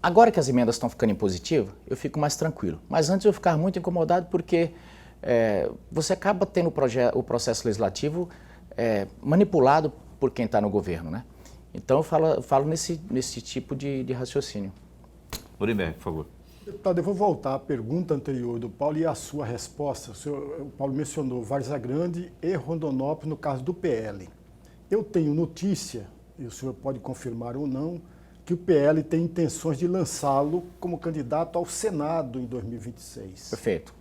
Agora que as emendas estão ficando impositivas, eu fico mais tranquilo. Mas antes eu ficava muito incomodado porque você acaba tendo o processo legislativo manipulado por quem está no governo, né? Então eu falo nesse tipo de raciocínio. Nuremberg, por favor. Deputado, eu vou voltar à pergunta anterior do Paulo e à sua resposta. O Paulo mencionou Várzea Grande e Rondonópolis no caso do PL. Eu tenho notícia, e o senhor pode confirmar ou não, que o PL tem intenções de lançá-lo como candidato ao Senado em 2026. Perfeito.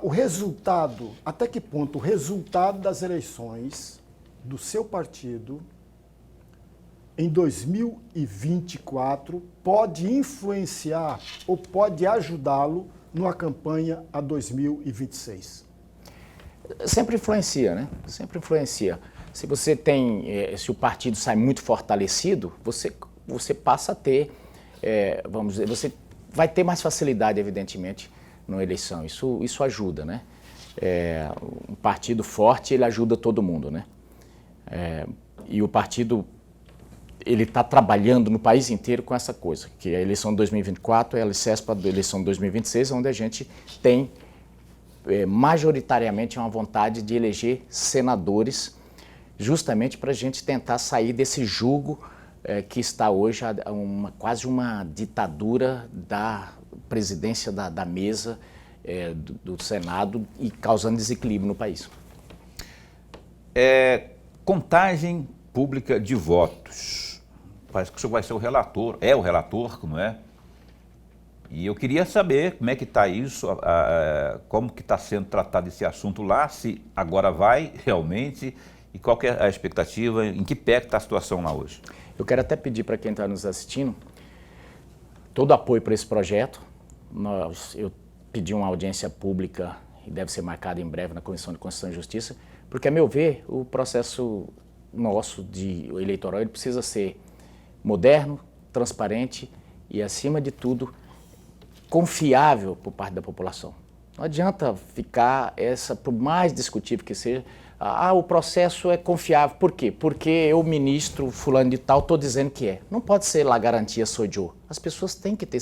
O resultado, até que ponto o resultado das eleições do seu partido em 2024 pode influenciar ou pode ajudá-lo numa campanha a 2026? Sempre influencia, né? Sempre influencia. Se você tem, se o partido sai muito fortalecido, você passa a ter, vamos dizer, você vai ter mais facilidade, evidentemente, na eleição. Isso ajuda, né? Um partido forte, ele ajuda todo mundo, né? E o partido, ele está trabalhando no país inteiro com essa coisa, que a eleição de 2024 é a alicerce para a eleição de 2026, onde a gente tem majoritariamente uma vontade de eleger senadores, justamente para a gente tentar sair desse jugo que está hoje quase uma ditadura da presidência da mesa do Senado e causando desequilíbrio no país. Contagem pública de votos. Parece que o senhor vai ser o relator, o relator, não é? E eu queria saber como é que está isso, como que está sendo tratado esse assunto lá, se agora vai realmente, e qual que é a expectativa, em que pé está a situação lá hoje? Eu quero até pedir para quem está nos assistindo todo apoio para esse projeto. Eu pedi uma audiência pública e deve ser marcada em breve na Comissão de Constituição e Justiça, porque, a meu ver, o processo nosso de eleitoral ele precisa ser moderno, transparente e, acima de tudo, confiável por parte da população. Não adianta ficar por mais discutível que seja, o processo é confiável. Por quê? Porque eu, ministro fulano de tal, estou dizendo que é. Não pode ser lá garantia sou Joe. As pessoas têm que ter...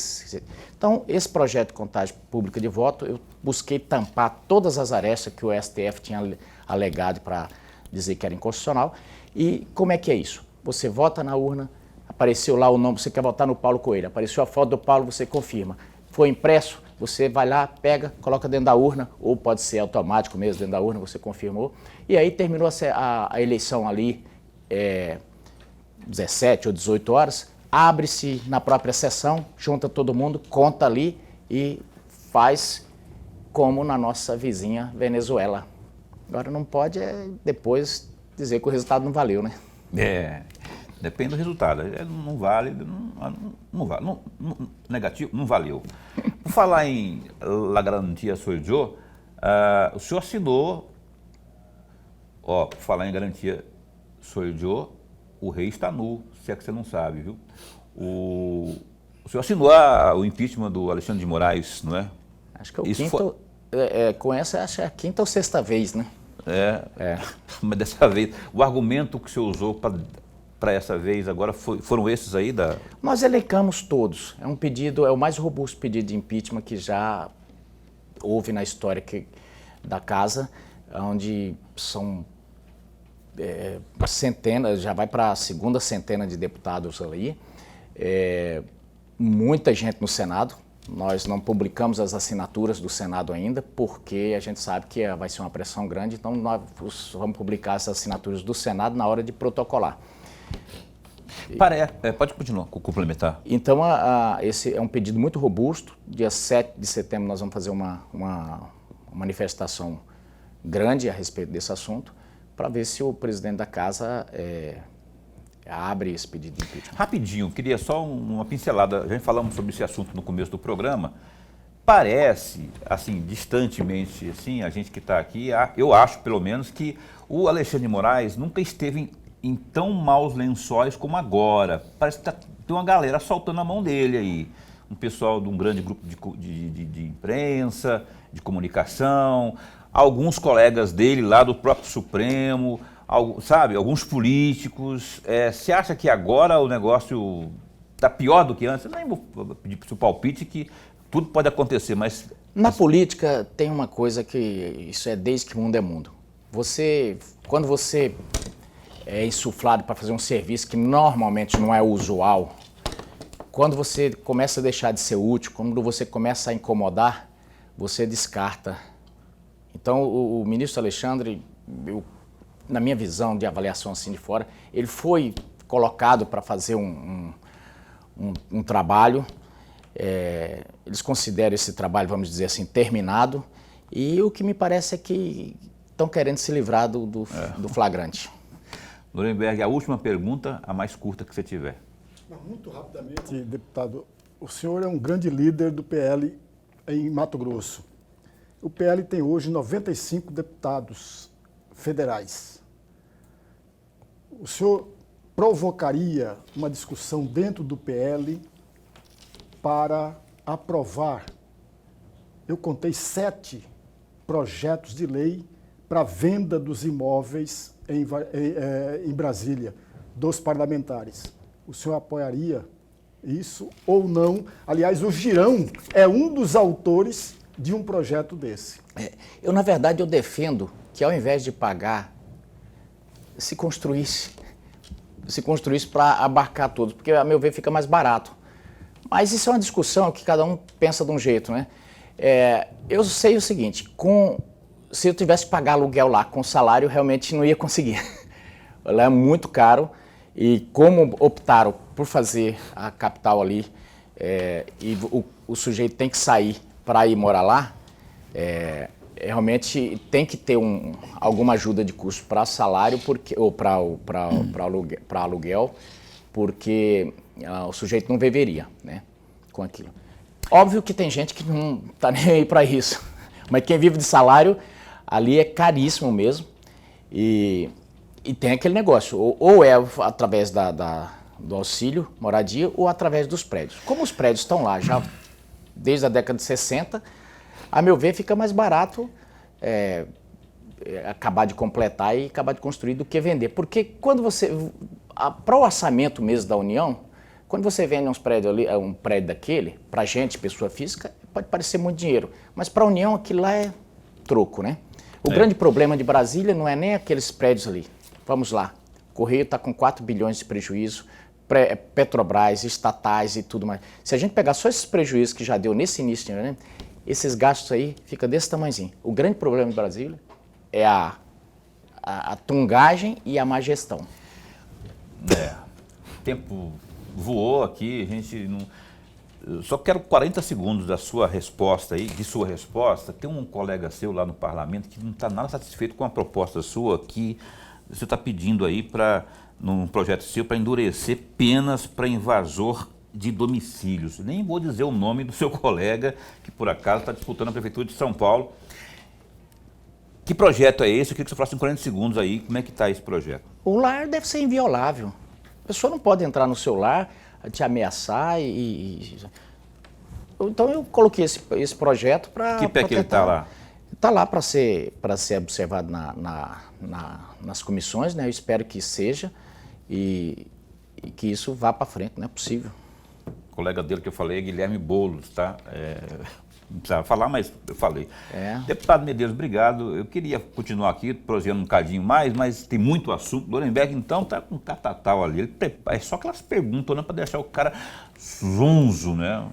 Então, esse projeto de contagem pública de voto, eu busquei tampar todas as arestas que o STF tinha alegado para dizer que era inconstitucional. E como é que é isso? Você vota na urna, apareceu lá o nome, você quer votar no Paulo Coelho, apareceu a foto do Paulo, você confirma. Foi impresso, você vai lá, pega, coloca dentro da urna, ou pode ser automático mesmo dentro da urna, você confirmou. E aí terminou a eleição ali, 17 ou 18 horas, abre-se na própria sessão, junta todo mundo, conta ali e faz como na nossa vizinha Venezuela. Agora não pode depois dizer que o resultado não valeu, né? Depende do resultado. Não vale, não vale. Negativo, não valeu. Por falar em La Garantia Sou Joe, o senhor assinou, por falar em Garantia Sou Joe, o rei está nu, se é que você não sabe, viu? O senhor assinou o impeachment do Alexandre de Moraes, não é? Acho que é o quinto, com essa acho que é a quinta ou sexta vez, né? Mas dessa vez, o argumento que o senhor usou para essa vez agora foram esses aí da... Nós elencamos todos. É um pedido, é o mais robusto pedido de impeachment que já houve na história da casa, onde são centenas, já vai para a segunda centena de deputados ali, muita gente no Senado. Nós não publicamos as assinaturas do Senado ainda, porque a gente sabe que vai ser uma pressão grande, então nós vamos publicar as assinaturas do Senado na hora de protocolar. Pode continuar, complementar. Então, esse é um pedido muito robusto. Dia 7 de setembro nós vamos fazer uma manifestação grande a respeito desse assunto, para ver se o presidente da casa abre esse pedido de impeachment. Rapidinho, queria só uma pincelada. Já falamos sobre esse assunto no começo do programa. Parece, assim, distantemente, assim, a gente que está aqui, eu acho, pelo menos, que o Alexandre de Moraes nunca esteve em tão maus lençóis como agora. Parece que tem uma galera soltando a mão dele aí. Um pessoal de um grande grupo de imprensa, de comunicação, alguns colegas dele lá do próprio Supremo, alguns políticos. Você acha que agora o negócio está pior do que antes? Eu nem vou pedir para o seu palpite que tudo pode acontecer, mas... Na política tem uma coisa que isso é desde que o mundo é mundo. Quando você é insuflado para fazer um serviço que normalmente não é usual, quando você começa a deixar de ser útil, quando você começa a incomodar, você descarta. Então, o ministro Alexandre, na minha visão de avaliação assim de fora, ele foi colocado para fazer um trabalho, eles consideram esse trabalho, vamos dizer assim, terminado, e o que me parece é que estão querendo se livrar do flagrante. Lorenberg, a última pergunta, a mais curta que você tiver. Muito rapidamente, deputado, o senhor é um grande líder do PL em Mato Grosso. O PL tem hoje 95 deputados federais. O senhor provocaria uma discussão dentro do PL para aprovar, eu contei 7 projetos de lei para venda dos imóveis em Brasília, dos parlamentares. O senhor apoiaria isso ou não? Aliás, o Girão é um dos autores de um projeto desse. Na verdade, eu defendo que ao invés de pagar, se construísse para abarcar todos, porque, a meu ver, fica mais barato. Mas isso é uma discussão que cada um pensa de um jeito, né? Eu sei o seguinte, se eu tivesse que pagar aluguel lá com salário, realmente não ia conseguir. Lá é muito caro e como optaram por fazer a capital ali e o sujeito tem que sair para ir morar lá, realmente tem que ter alguma ajuda de custo para salário ou para aluguel, porque o sujeito não viveria, né, com aquilo. Óbvio que tem gente que não está nem aí para isso, mas quem vive de salário ali é caríssimo mesmo e tem aquele negócio, ou é através do auxílio, moradia, ou através dos prédios. Como os prédios estão lá já desde a década de 60, a meu ver fica mais barato acabar de completar e acabar de construir do que vender. Porque quando para o orçamento mesmo da União, quando você vende um prédio daquele, para gente, pessoa física, pode parecer muito dinheiro, mas para a União aquilo lá é troco, né? O grande problema de Brasília não é nem aqueles prédios ali. Vamos lá, o Correio está com 4 bilhões de prejuízo, Petrobras, estatais e tudo mais. Se a gente pegar só esses prejuízos que já deu nesse início, né, esses gastos aí ficam desse tamanhozinho. O grande problema de Brasília é a tungagem e a má gestão. O tempo voou aqui, a gente não... Eu só quero 40 segundos da sua resposta aí, de sua resposta. Tem um colega seu lá no parlamento que não está nada satisfeito com a proposta sua, que você está pedindo aí num projeto seu para endurecer penas para invasor de domicílios. Nem vou dizer o nome do seu colega, que por acaso está disputando a Prefeitura de São Paulo. Que projeto é esse? Eu queria que você falasse em 40 segundos aí, como é que está esse projeto? O lar deve ser inviolável. A pessoa não pode entrar no seu lar, te ameaçar Então eu coloquei esse projeto para... Que pé que ele está lá? Está lá para ser observado nas comissões, né? Eu espero que seja e que isso vá para frente, não é possível. O colega dele que eu falei é Guilherme Boulos, tá? Não precisava falar, mas eu falei. Deputado Medeiros, obrigado. Eu queria continuar aqui, prosseando um bocadinho mais, mas tem muito assunto. Lorenberg, então, tá com catatal ali. É só aquelas perguntas, né, para deixar o cara zonzo, né?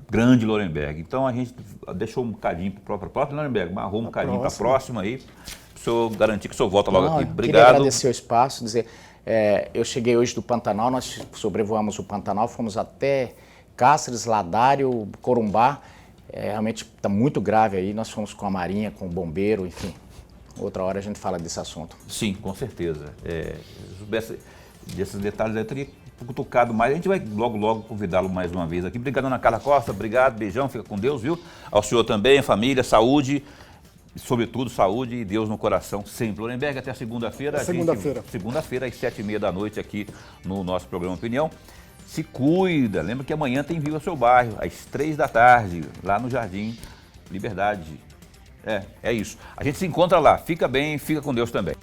Grande Lorenberg. Então, a gente deixou um bocadinho para a própria Lorenberg, marrou um bocadinho para a próxima aí, para o senhor garantir que o senhor volta logo aqui. Obrigado. Queria agradecer o espaço, dizer, eu cheguei hoje do Pantanal, nós sobrevoamos o Pantanal, fomos até Cáceres, Ladário, Corumbá. Realmente está muito grave aí, nós fomos com a Marinha, com o Bombeiro, enfim. Outra hora a gente fala desse assunto. Sim, com certeza. Se soubesse desses detalhes, eu teria tocado mais. A gente vai logo convidá-lo mais uma vez aqui. Obrigado, Ana Carla Costa. Obrigado, beijão, fica com Deus, viu? Ao senhor também, família, saúde, sobretudo saúde e Deus no coração sempre. Lorenberg, até segunda-feira. Segunda-feira, às 7h30 da noite, aqui no nosso programa Opinião. Se cuida, lembra que amanhã tem Viva Seu Bairro, às 3 da tarde, lá no Jardim Liberdade. É isso. A gente se encontra lá. Fica bem, fica com Deus também.